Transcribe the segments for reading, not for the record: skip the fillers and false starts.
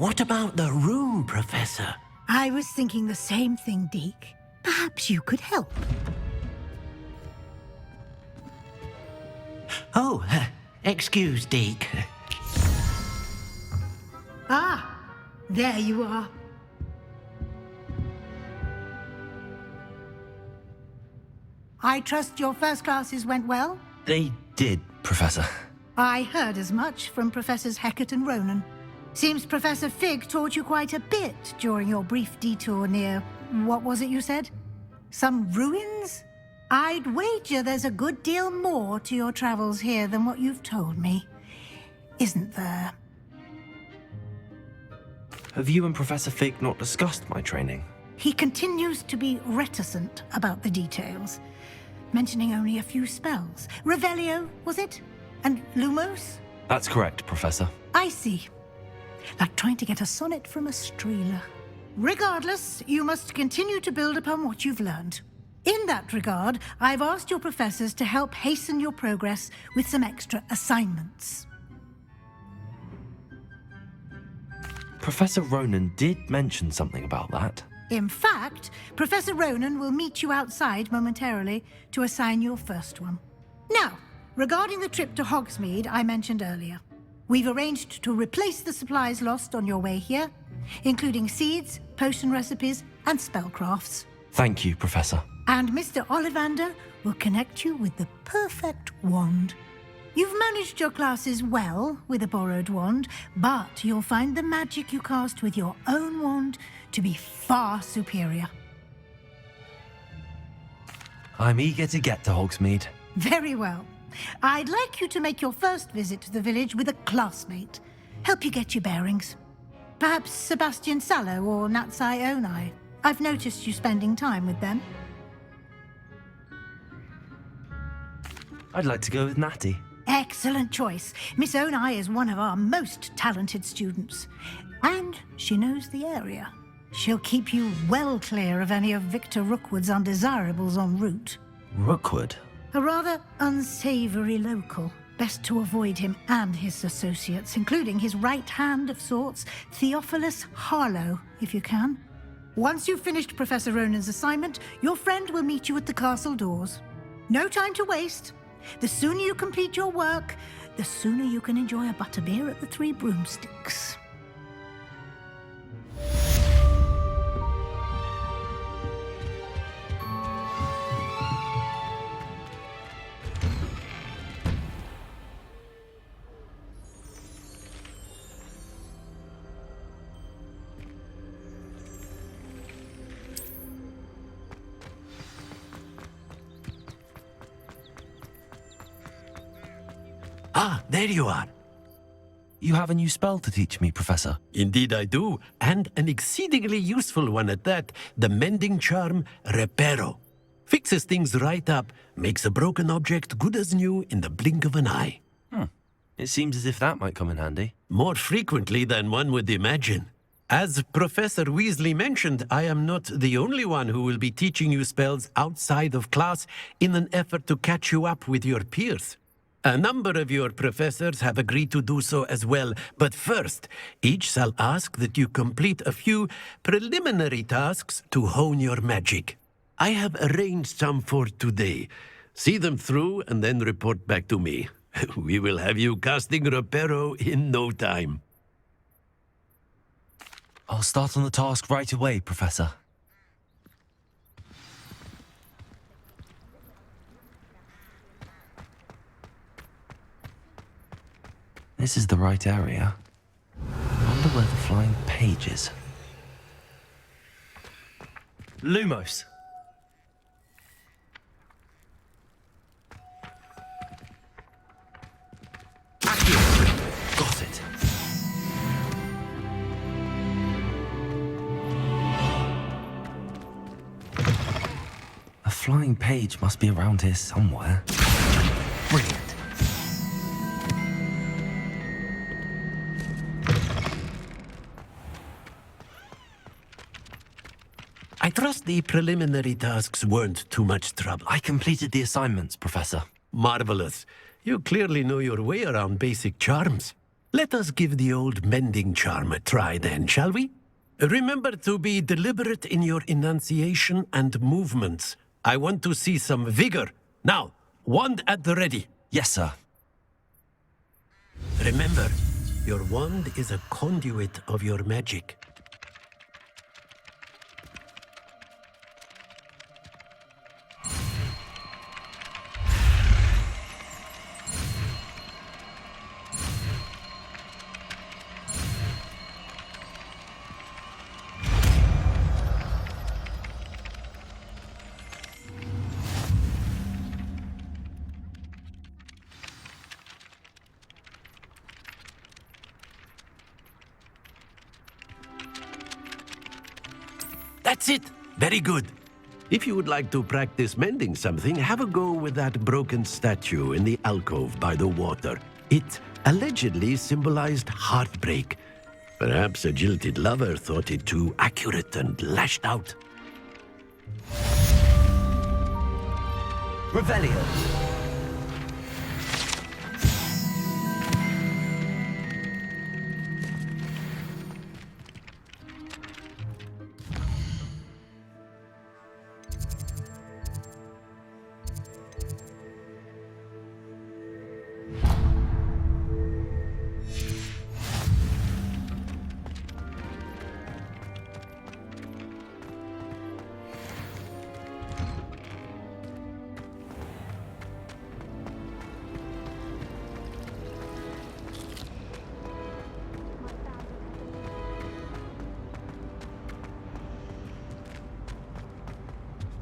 What about the room, Professor? I was thinking the same thing, Deke. Perhaps you could help. Oh, excuse, Deke. Ah, there you are. I trust your first classes went well? They did, Professor. I heard as much from Professors Hecat and Ronan. Seems Professor Fig taught you quite a bit during your brief detour near... what was it you said? Some ruins? I'd wager there's a good deal more to your travels here than what you've told me. Isn't there? Have you and Professor Fig not discussed my training? He continues to be reticent about the details, mentioning only a few spells. Revelio, was it? And Lumos? That's correct, Professor. I see. Like trying to get a sonnet from a streeler. Regardless, you must continue to build upon what you've learned. In that regard, I've asked your professors to help hasten your progress with some extra assignments. Professor Ronan did mention something about that. In fact, Professor Ronan will meet you outside momentarily to assign your first one. Now, regarding the trip to Hogsmeade I mentioned earlier, we've arranged to replace the supplies lost on your way here, including seeds, potion recipes, and spellcrafts. Thank you, Professor. And Mr. Ollivander will connect you with the perfect wand. You've managed your classes well with a borrowed wand, but you'll find the magic you cast with your own wand to be far superior. I'm eager to get to Hogsmeade. Very well. I'd like you to make your first visit to the village with a classmate. Help you get your bearings. Perhaps Sebastian Sallow or Natsai Onai. I've noticed you spending time with them. I'd like to go with Natty. Excellent choice. Miss Onai is one of our most talented students. And she knows the area. She'll keep you well clear of any of Victor Rookwood's undesirables en route. Rookwood? A rather unsavory local. Best to avoid him and his associates, including his right hand of sorts, Theophilus Harlow, if you can. Once you've finished Professor Ronan's assignment, your friend will meet you at the castle doors. No time to waste. The sooner you complete your work, the sooner you can enjoy a butterbeer at the Three Broomsticks. Ah, there you are. You have a new spell to teach me, Professor. Indeed I do, and an exceedingly useful one at that, the mending charm Reparo. Fixes things right up, makes a broken object good as new in the blink of an eye. It seems as if that might come in handy. More frequently than one would imagine. As Professor Weasley mentioned, I am not the only one who will be teaching you spells outside of class in an effort to catch you up with your peers. A number of your professors have agreed to do so as well, but first, each shall ask that you complete a few preliminary tasks to hone your magic. I have arranged some for today. See them through and then report back to me. We will have you casting Reparo in no time. I'll start on the task right away, Professor. This is the right area. I wonder where the flying page is. Lumos! Accio! Got it. A flying page must be around here somewhere. Brilliant. I trust the preliminary tasks weren't too much trouble. I completed the assignments, Professor. Marvelous. You clearly know your way around basic charms. Let us give the old mending charm a try then, shall we? Remember to be deliberate in your enunciation and movements. I want to see some vigor. Now, wand at the ready. Yes, sir. Remember, your wand is a conduit of your magic. That's it! Very good. If you would like to practice mending something, have a go with that broken statue in the alcove by the water. It allegedly symbolized heartbreak. Perhaps a jilted lover thought it too accurate and lashed out. Revelio.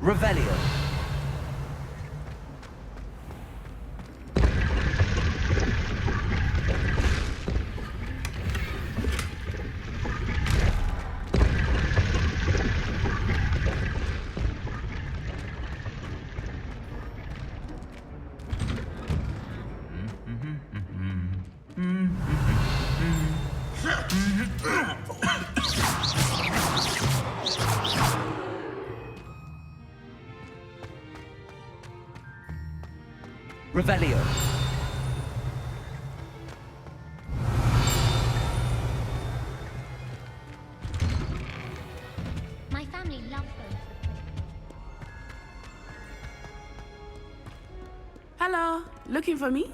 Revelio. Revelio. My family love both. Hello, looking for me?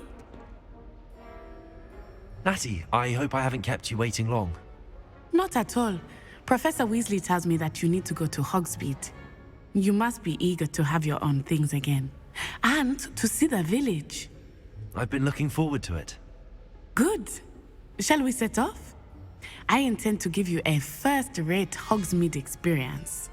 Natty, I hope I haven't kept you waiting long. Not at all. Professor Weasley tells me that you need to go to Hogsmeade. You must be eager to have your own things again. And to see the village. I've been looking forward to it. Good. Shall we set off? I intend to give you a first-rate Hogsmeade experience.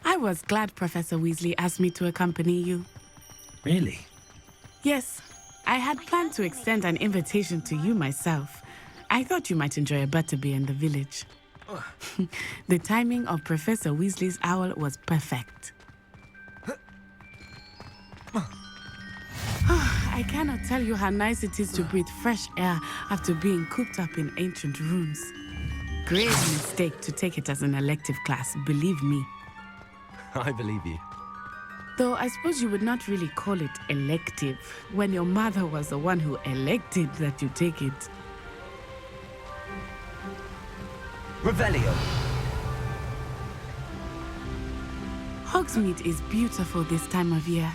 I was glad Professor Weasley asked me to accompany you. Really? Yes, I had planned to extend an invitation to you myself. I thought you might enjoy a butterbeer in the village. The timing of Professor Weasley's owl was perfect. I cannot tell you how nice it is to breathe fresh air after being cooped up in ancient rooms. Great mistake to take it as an elective class, believe me. I believe you. Though I suppose you would not really call it elective when your mother was the one who elected that you take it. Revelio. Hogsmeade is beautiful this time of year.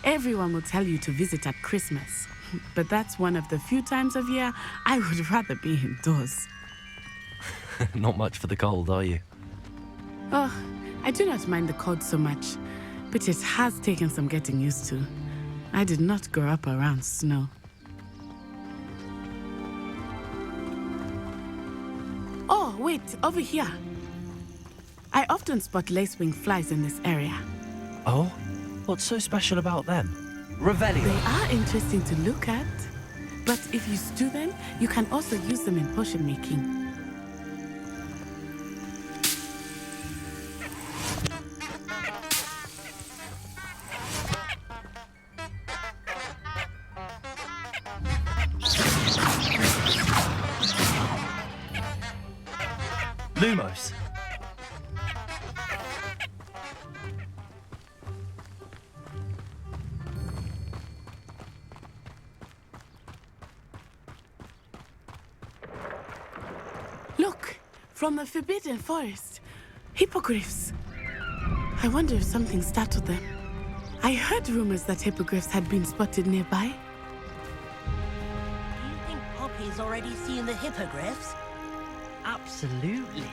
Everyone will tell you to visit at Christmas. But that's one of the few times of year I would rather be indoors. Not much for the cold, are you? Oh, I do not mind the cold so much, but it has taken some getting used to. I did not grow up around snow. Oh, wait, over here. I often spot lacewing flies in this area. Oh? What's so special about them? Revelio. They are interesting to look at, but if you stew them, you can also use them in potion making. Lumos. Look, from the Forbidden Forest. Hippogriffs. I wonder if something startled them. I heard rumors that hippogriffs had been spotted nearby. Do you think Poppy's already seen the hippogriffs? Absolutely.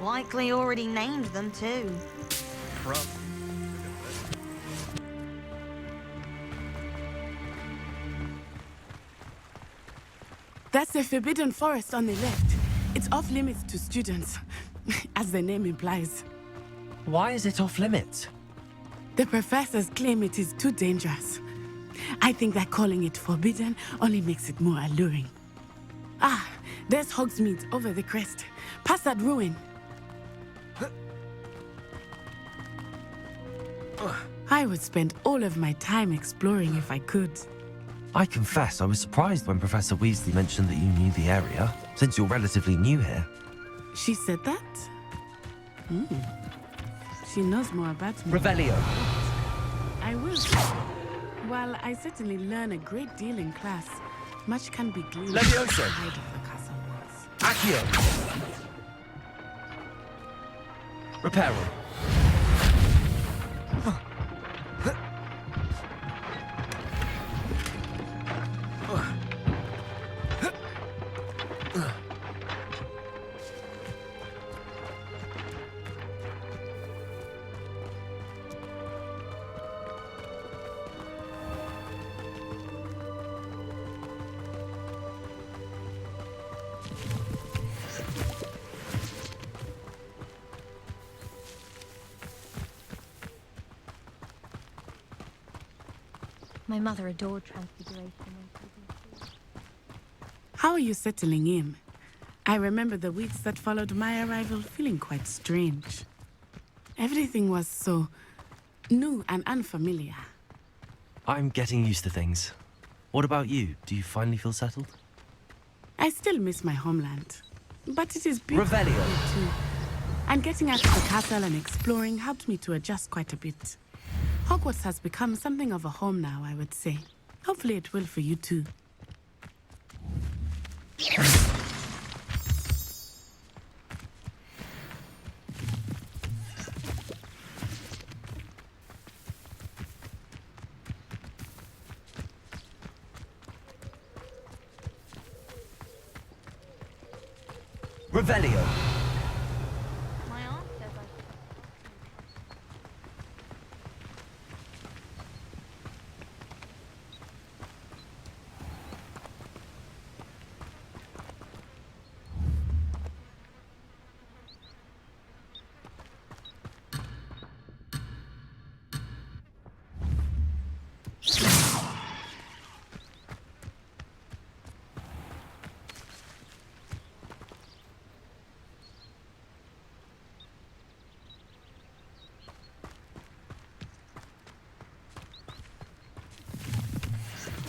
Likely already named them too. That's the Forbidden Forest on the left. It's off limits to students, as the name implies. Why is it off limits? The professors claim it is too dangerous. I think that calling it forbidden only makes it more alluring. Ah, there's Hogsmeade over the crest. Past that ruin. I would spend all of my time exploring if I could. I confess I was surprised when Professor Weasley mentioned that you knew the area, since you're relatively new here. She said that? She knows more about me. Revelio. I will. While I certainly learn a great deal in class, much can be gleaned Levioso. outside of the castle walls. Accio. Reparo. My mother adored Transfiguration. How are you settling in? I remember the weeks that followed my arrival feeling quite strange. Everything was so new and unfamiliar. I'm getting used to things. What about you? Do you finally feel settled? I still miss my homeland, but it is beautiful Revelio. here too. And getting out to the castle and exploring helped me to adjust quite a bit. Hogwarts has become something of a home now, I would say. Hopefully it will for you too. Revelio. My aunt says I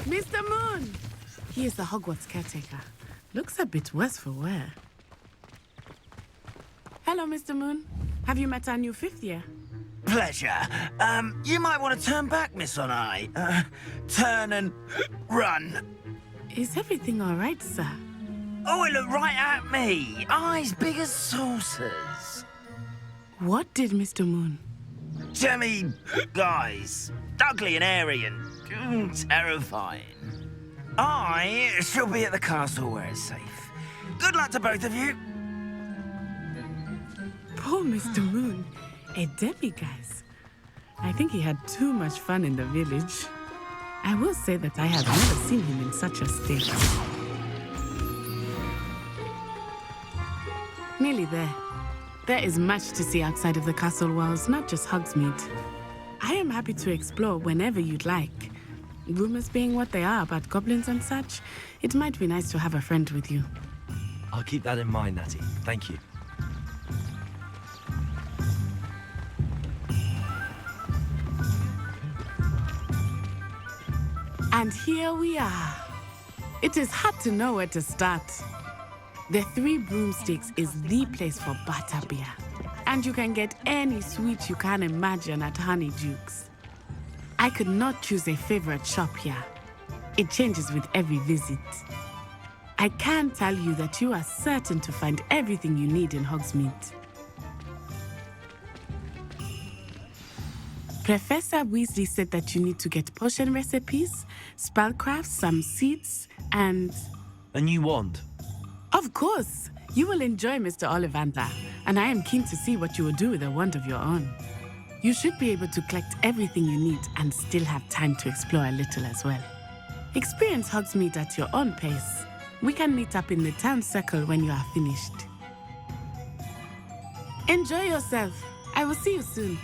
Mr. Moon! He is the Hogwarts caretaker. Looks a bit worse for wear. Hello, Mr. Moon. Have you met our new fifth year? Pleasure. You might want to turn back, Miss Onai. Turn and run. Is everything all right, sir? Oh, it looked right at me. Eyes big as saucers. What did Mr. Moon? Jemmy guys. Ugly and airy and terrifying. I shall be at the castle where it's safe. Good luck to both of you. Poor Mr. Moon. A demiguise. I think he had too much fun in the village. I will say that I have never seen him in such a state. Nearly there. There is much to see outside of the castle walls, not just Hogsmeade. I am happy to explore whenever you'd like. Rumors being what they are about goblins and such, it might be nice to have a friend with you. I'll keep that in mind, Natty. Thank you. And here we are. It is hard to know where to start. The Three Broomsticks is the place for butterbeer. And you can get any sweet you can imagine at Honeyduke's. I could not choose a favorite shop here. It changes with every visit. I can tell you that you are certain to find everything you need in Hogsmeade. Professor Weasley said that you need to get potion recipes, spellcrafts, some seeds, and... A new wand. Of course! You will enjoy Mr. Ollivander, and I am keen to see what you will do with a wand of your own. You should be able to collect everything you need and still have time to explore a little as well. Experience Hogsmeade at your own pace. We can meet up in the town circle when you are finished. Enjoy yourself. I will see you soon.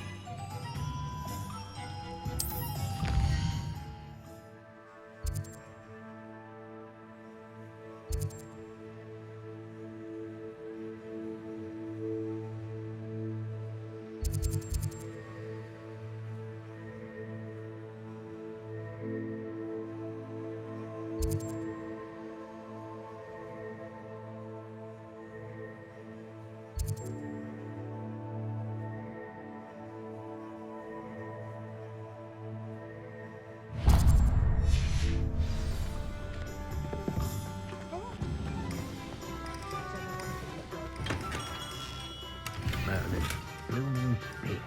Merlin, blooming spear.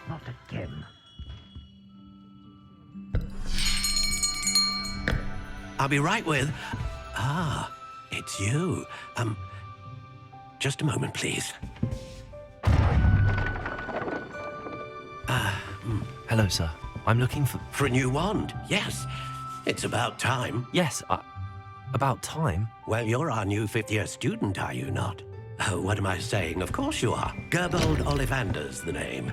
Not again. I'll be right with... Ah, it's you. Just a moment, please. Hello, sir. I'm looking for... For a new wand, yes. It's about time. Yes, about time. Well, you're our new fifth-year student, are you not? Oh, what am I saying? Of course you are. Gerbold Ollivander's the name.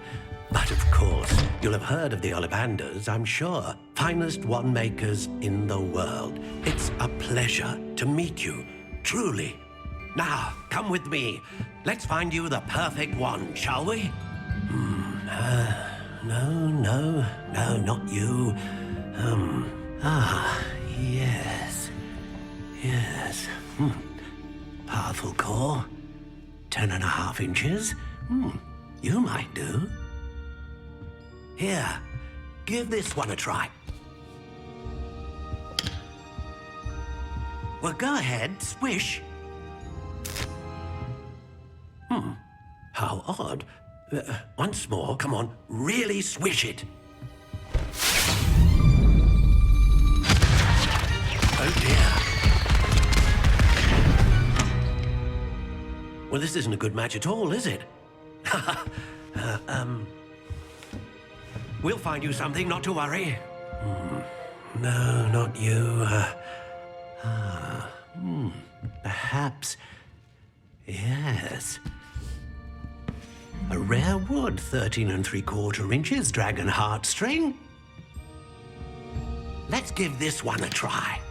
But of course, you'll have heard of the Ollivanders, I'm sure. Finest wand makers in the world. It's a pleasure to meet you, truly. Now, come with me. Let's find you the perfect wand, shall we? No, not you. Yes. Powerful core. 10.5 inches. You might do. Here, give this one a try. Well, go ahead, swish. How odd. Once more, come on, really swish it. Oh dear. Well, this isn't a good match at all, is it? We'll find you something, not to worry. No, not you. Perhaps. Yes. A rare wood, 13 3/4 inches, dragon heartstring. Let's give this one a try.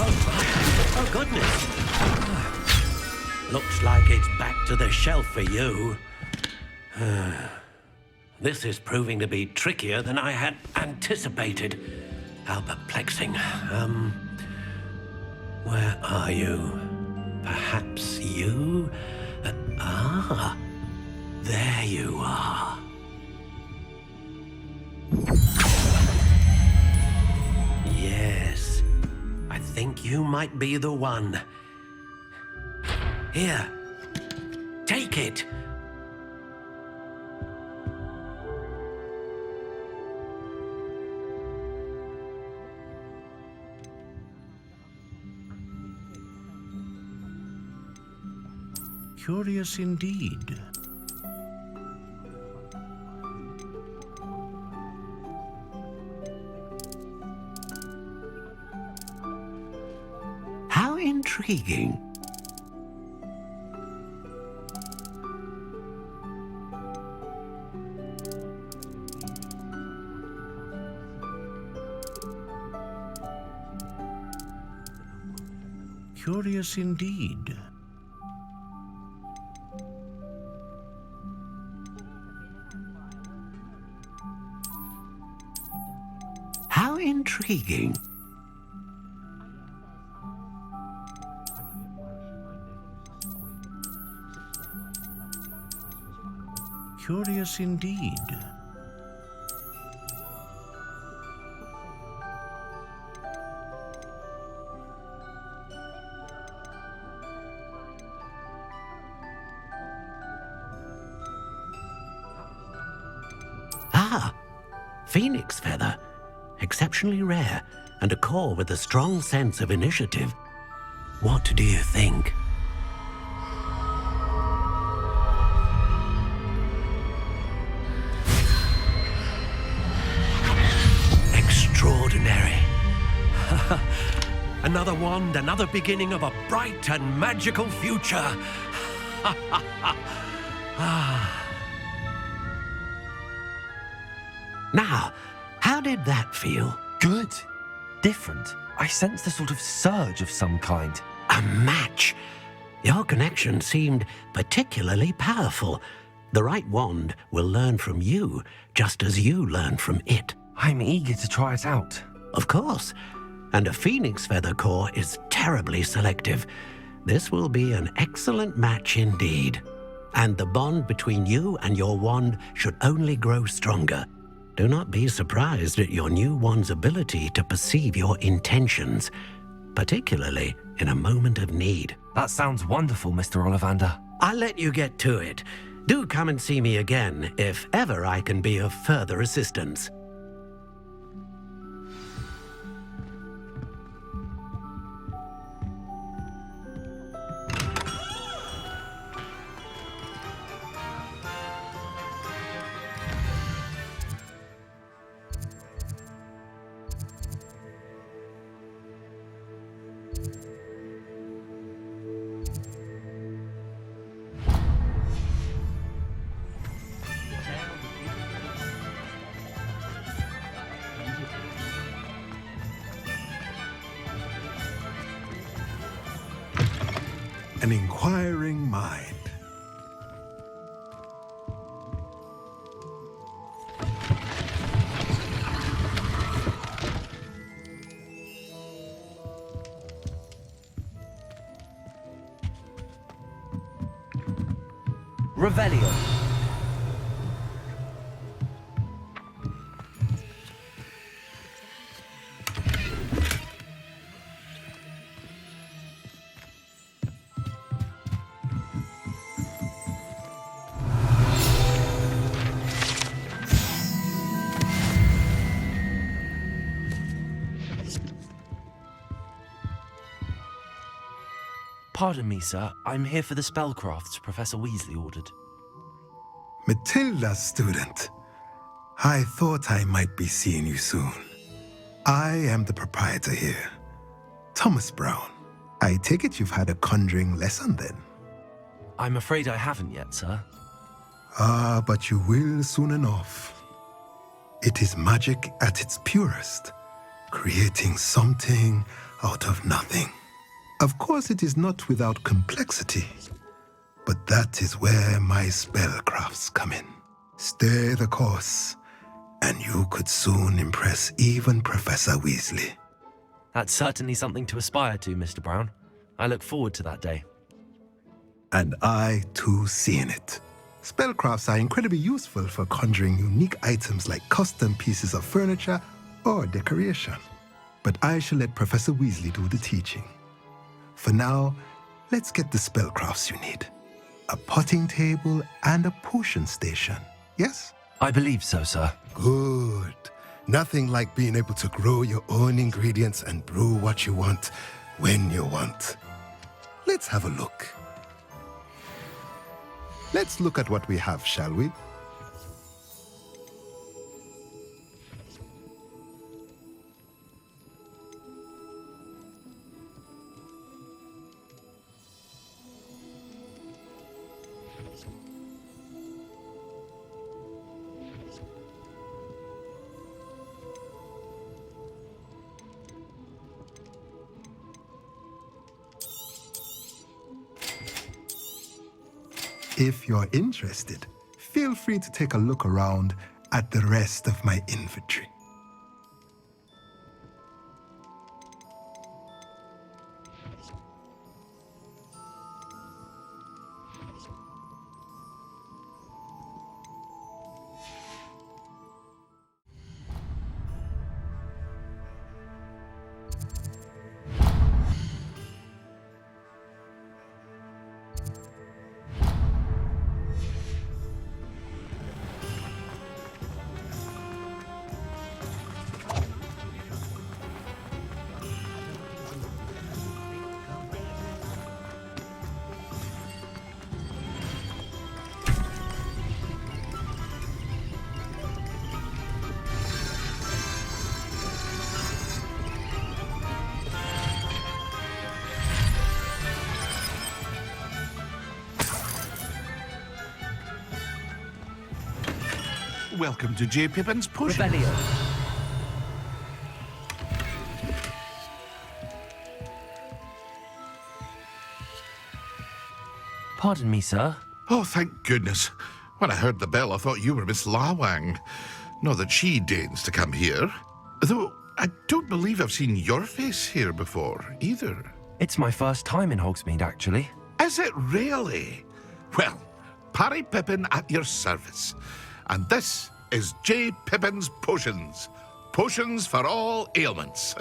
Oh, goodness. Looks like it's back to the shelf for you. This is proving to be trickier than I had anticipated. How perplexing. Where are you? Perhaps you? There you are. Yes, I think you might be the one. Here, take it. Curious indeed. How intriguing. Curious indeed. intriguing. Curious indeed. Ah, phoenix feather. Exceptionally rare, and a core with a strong sense of initiative. What do you think? Extraordinary. Another wand, another beginning of a bright and magical future. Now, how did that feel? Good. Different. I sensed a sort of surge of some kind. A match. Your connection seemed particularly powerful. The right wand will learn from you, just as you learn from it. I'm eager to try it out. Of course. And a phoenix feather core is terribly selective. This will be an excellent match indeed. And the bond between you and your wand should only grow stronger. Do not be surprised at your new wand's ability to perceive your intentions, particularly in a moment of need. That sounds wonderful, Mr. Ollivander. I'll let you get to it. Do come and see me again if ever I can be of further assistance. An inquiring mind. Revelio. Pardon me, sir. I'm here for the spellcrafts Professor Weasley ordered. Matilda's student. I thought I might be seeing you soon. I am the proprietor here, Thomas Brown. I take it you've had a conjuring lesson then? I'm afraid I haven't yet, sir. Ah, but you will soon enough. It is magic at its purest, creating something out of nothing. Of course, it is not without complexity, but that is where my spellcrafts come in. Stay the course, and you could soon impress even Professor Weasley. That's certainly something to aspire to, Mr. Brown. I look forward to that day. And I, too, seeing it. Spellcrafts are incredibly useful for conjuring unique items like custom pieces of furniture or decoration. But I shall let Professor Weasley do the teaching. For now, let's get the spellcrafts you need. A potting table and a potion station, yes? I believe so, sir. Good. Nothing like being able to grow your own ingredients and brew what you want when you want. Let's have a look. Let's look at what we have, shall we? If you're interested, feel free to take a look around at the rest of my inventory. welcome to J. Pippin's Potions. Rebellion. Pardon me, sir. Oh, thank goodness. When I heard the bell, I thought you were Miss Lawang. Not that she deigns to come here. Though I don't believe I've seen your face here before, either. It's my first time in Hogsmeade, actually. Is it really? Well, Parry Pippin at your service. And this is J. Pippin's Potions. Potions for all ailments.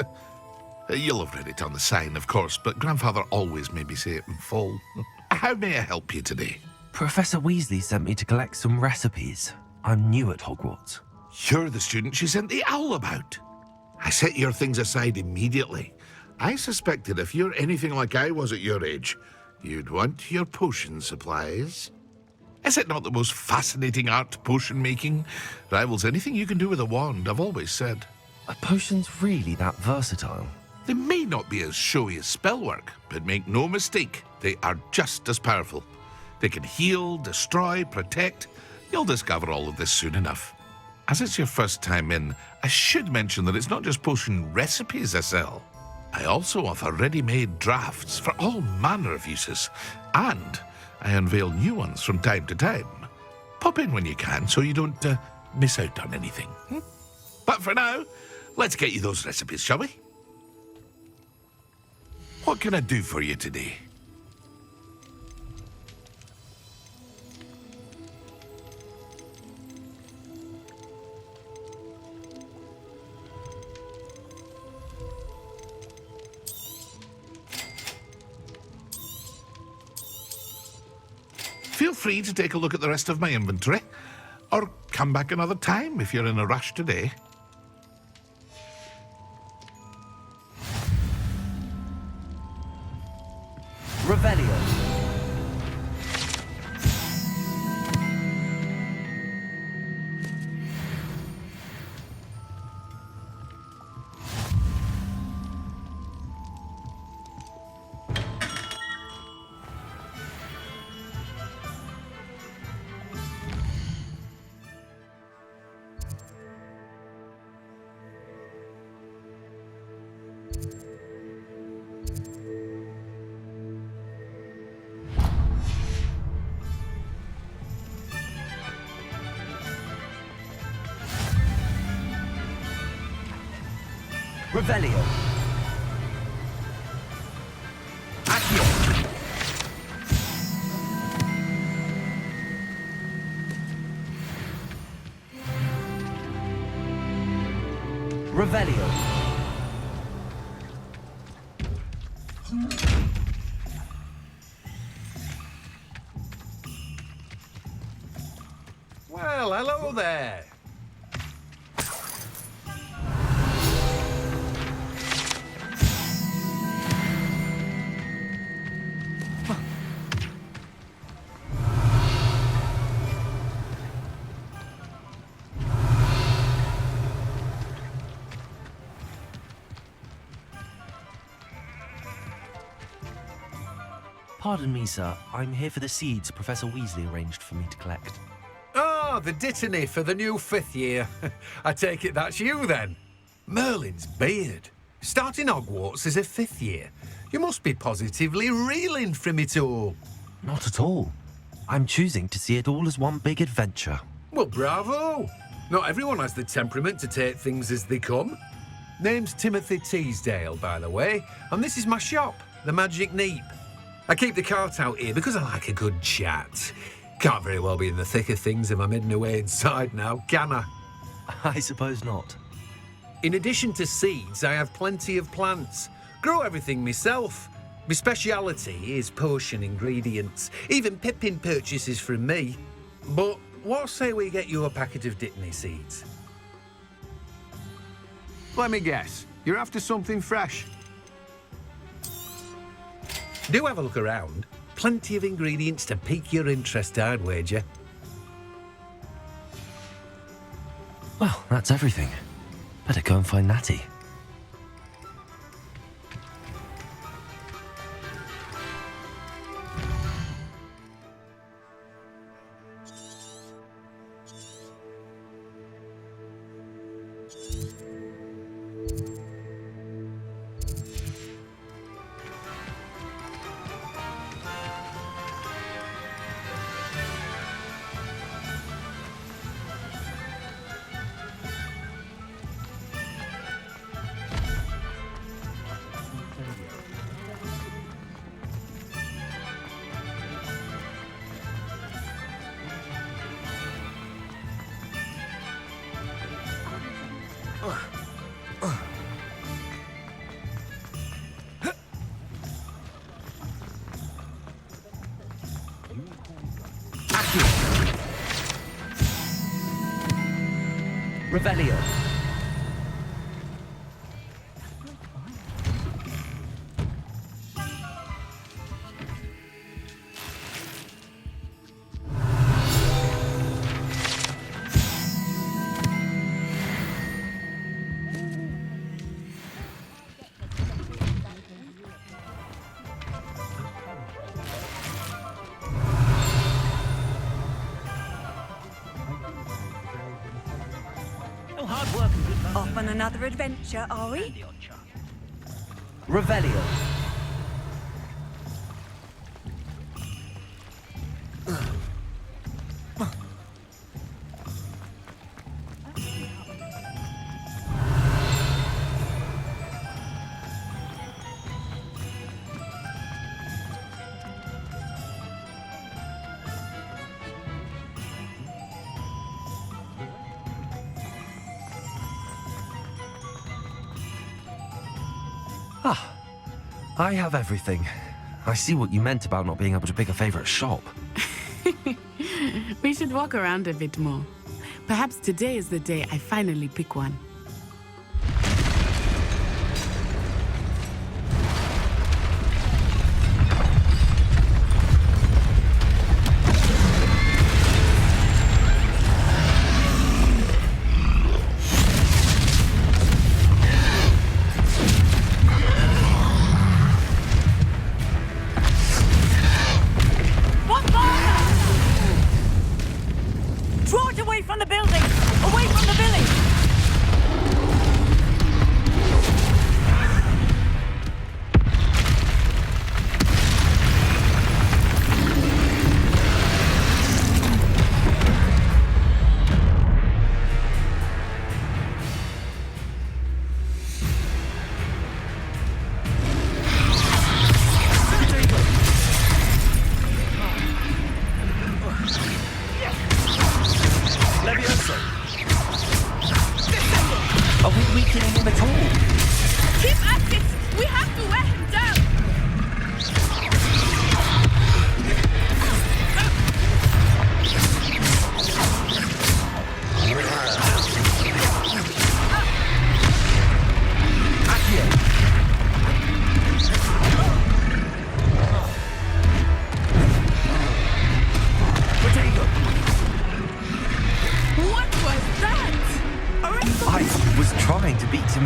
You'll have read it on the sign, of course, but Grandfather always made me say it in full. How may I help you today? Professor Weasley sent me to collect some recipes. I'm new at Hogwarts. You're the student she sent the owl about. I set your things aside immediately. I suspected if you're anything like I was at your age, you'd want your potion supplies. Is it not the most fascinating art, potion making? Rivals anything you can do with a wand, I've always said. Are potions really that versatile? They may not be as showy as spellwork, but make no mistake, they are just as powerful. They can heal, destroy, protect. You'll discover all of this soon enough. As it's your first time in, I should mention that it's not just potion recipes I sell. I also offer ready-made drafts for all manner of uses, and I unveil new ones from time to time. Pop in when you can so you don't miss out on anything. But for now, let's get you those recipes, shall we? What can I do for you today? Feel free to take a look at the rest of my inventory, or come back another time if you're in a rush today. Revelio. Revelio. Accio. Revelio. Well, hello there. Pardon me, sir. I'm here for the seeds Professor Weasley arranged for me to collect. Oh, the dittany for the new 5th year. I take it that's you, then. Merlin's beard. Starting Hogwarts as a 5th year. You must be positively reeling from it all. Not at all. I'm choosing to see it all as one big adventure. Well, bravo. Not everyone has the temperament to take things as they come. Name's Timothy Teasdale, by the way, and this is my shop, the Magic Neep. I keep the cart out here because I like a good chat. Can't very well be in the thick of things if I'm hidden away inside now, can I? I suppose not. In addition to seeds, I have plenty of plants. Grow everything myself. My speciality is potion ingredients. Even Pippin purchases from me. But what say we get you a packet of Dittany seeds? Let me guess. You're after something fresh. Do have a look around. Plenty of ingredients to pique your interest, I'd wager. Well, that's everything. Better go and find Natty. Revelio. Off on another adventure, are we? Revelio. Ah, I have everything. I see what you meant about not being able to pick a favorite shop. We should walk around a bit more. Perhaps today is the day I finally pick one.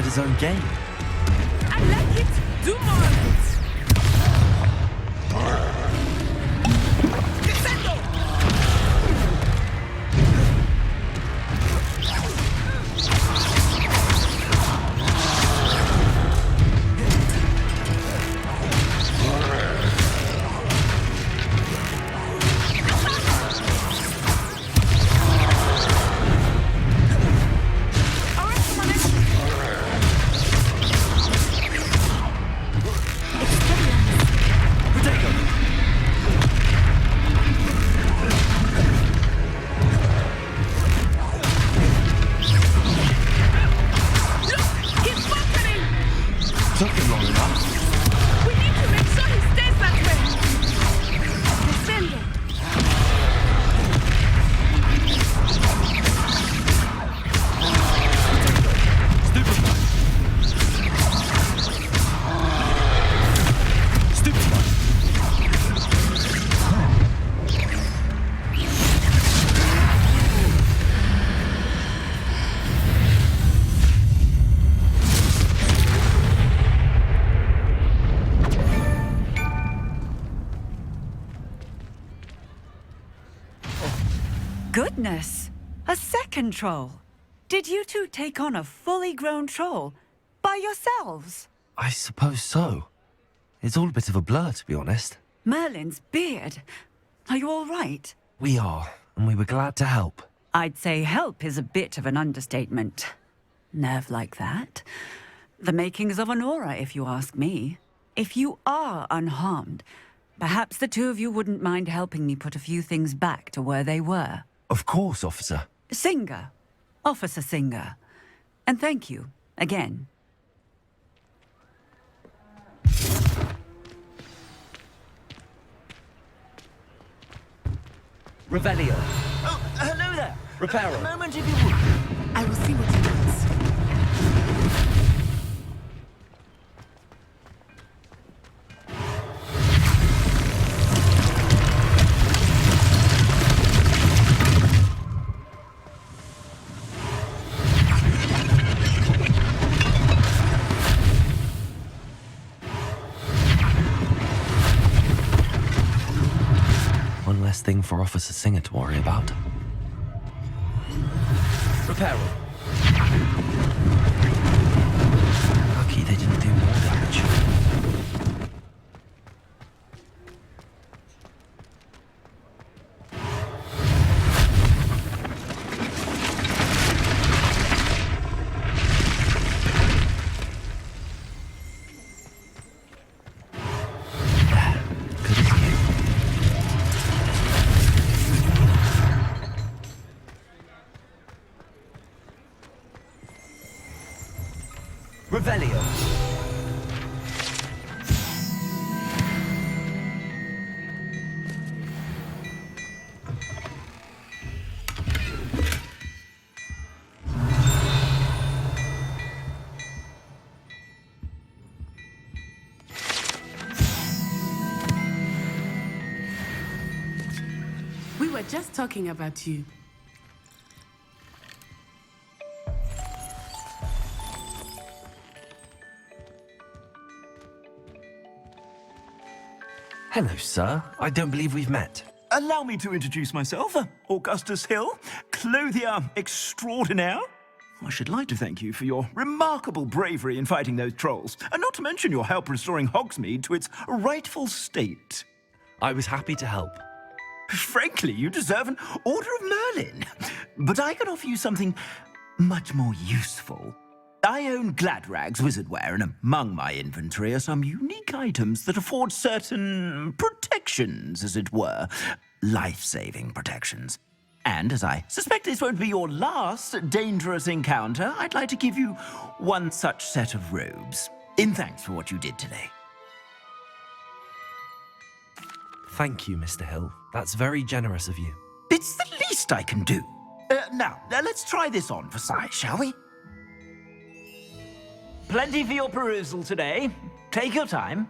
His own game. I like it. Do more of it. Descendo! Goodness! A second troll! Did you two take on a fully grown troll by yourselves? I suppose so. It's all a bit of a blur, to be honest. Merlin's beard. Are you all right? We are, and we were glad to help. I'd say help is a bit of an understatement. Nerve like that. The makings of an aura, if you ask me. If you are unharmed, perhaps the two of you wouldn't mind helping me put a few things back to where they were. Of course, officer. Singer. Officer Singer. And thank you, again. Revelio. Oh, hello there. Reparo. A moment if you would. I will see what he wants. One less thing for Officer Singer to worry about. Repair room. Lucky they didn't do more damage. Good as new. Revelio. We were just talking about you. Hello, sir. I don't believe we've met. Allow me to introduce myself, Augustus Hill, clothier extraordinaire. I should like to thank you for your remarkable bravery in fighting those trolls, and not to mention your help restoring Hogsmeade to its rightful state. I was happy to help. Frankly, you deserve an Order of Merlin. But I can offer you something much more useful. I own Gladrag's wizardware, and among my inventory are some unique items that afford certain protections, as it were. Life-saving protections. And as I suspect this won't be your last dangerous encounter, I'd like to give you one such set of robes, in thanks for what you did today. Thank you, Mr. Hill. That's very generous of you. It's the least I can do. Now, let's try this on for size, shall we? Plenty for your perusal today. Take your time.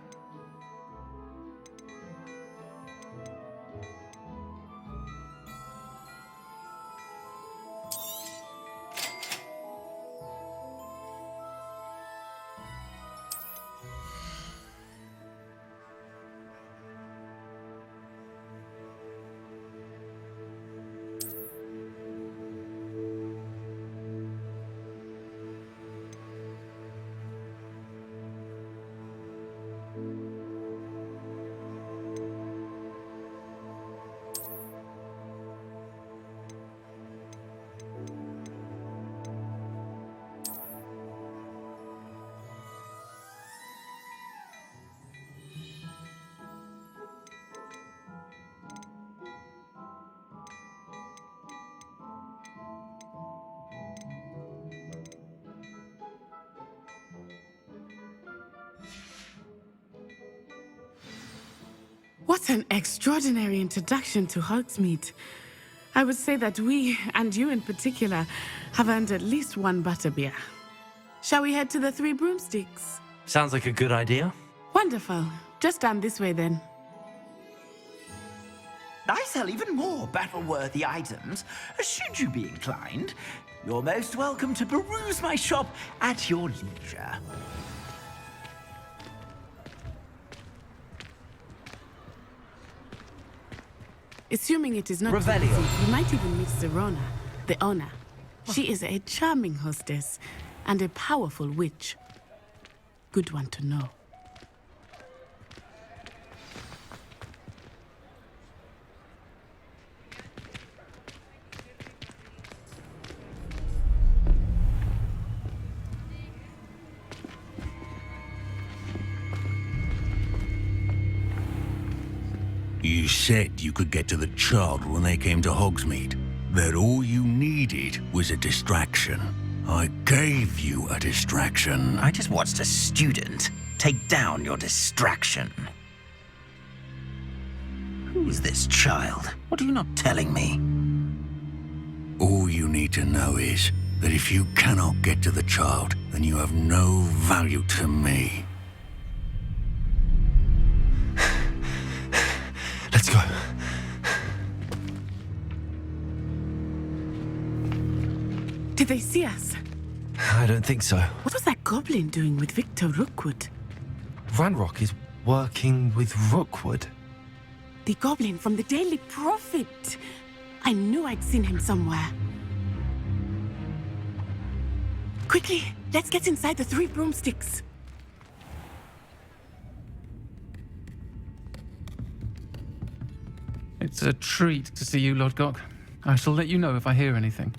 What an extraordinary introduction to Hogsmeade. I would say that we, and you in particular, have earned at least one butterbeer. Shall we head to the Three Broomsticks? Sounds like a good idea. Wonderful. Just down this way then. I sell even more battle-worthy items. Should you be inclined, you're most welcome to peruse my shop at your leisure. Assuming it is not too busy, you might even meet Zerona, the owner. She is a charming hostess and a powerful witch. Good one to know. You said you could get to the child when they came to Hogsmeade. That all you needed was a distraction. I gave you a distraction. I just watched a student take down your distraction. Who is this child? What are you not telling me? All you need to know is that if you cannot get to the child, then you have no value to me. Let's go. Did they see us? I don't think so. What was that goblin doing with Victor Rookwood? Ranrock is working with Rookwood. The goblin from the Daily Prophet. I knew I'd seen him somewhere. Quickly, let's get inside the 3 broomsticks. It's a treat to see you, Lodgok. I shall let you know if I hear anything.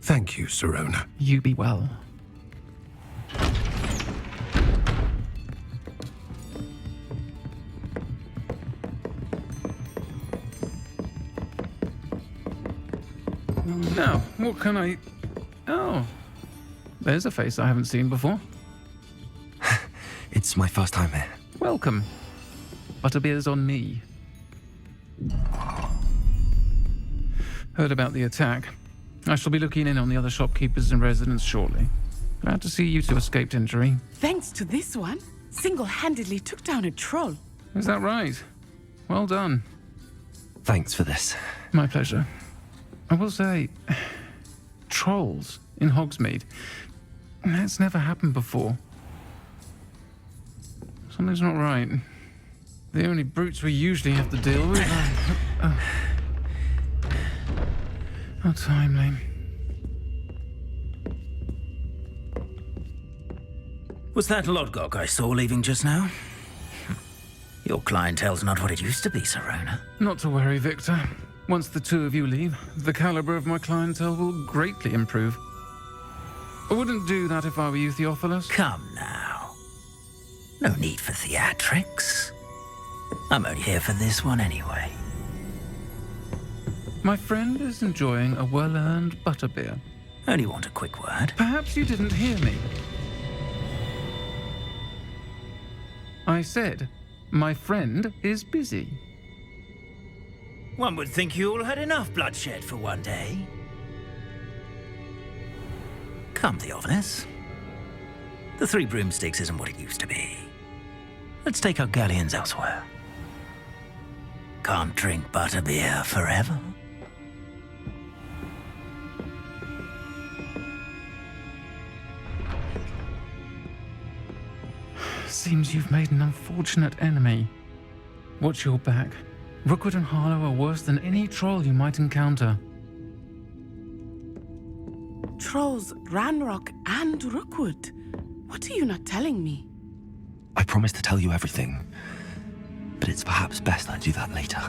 Thank you, Sirona. You be well. Now, what can I... Oh, there's a face I haven't seen before. It's my first time here. Welcome. Butterbeer's on me. Heard about the attack. I shall be looking in on the other shopkeepers and residents shortly. Glad to see you two escaped injury. Thanks to this one, single-handedly took down a troll. Is that right? Well done. Thanks for this. My pleasure. I will say, trolls in Hogsmeade. That's never happened before. Something's not right. The only brutes we usually have to deal with are... How timely. Was that Lodgok I saw leaving just now? Your clientele's not what it used to be, Sirona. Not to worry, Victor. Once the 2 of you leave, the caliber of my clientele will greatly improve. I wouldn't do that if I were you, Theophilus. Come now. No need for theatrics. I'm only here for this one anyway. My friend is enjoying a well-earned butterbeer. Only want a quick word. Perhaps you didn't hear me. I said, my friend is busy. One would think you all had enough bloodshed for one day. Come, Theophilus. The 3 broomsticks isn't what it used to be. Let's take our galleons elsewhere. Can't drink butterbeer forever. Seems you've made an unfortunate enemy. Watch your back. Rookwood and Harlow are worse than any troll you might encounter. Trolls, Ranrock, and Rookwood. What are you not telling me? I promise to tell you everything, but it's perhaps best I do that later.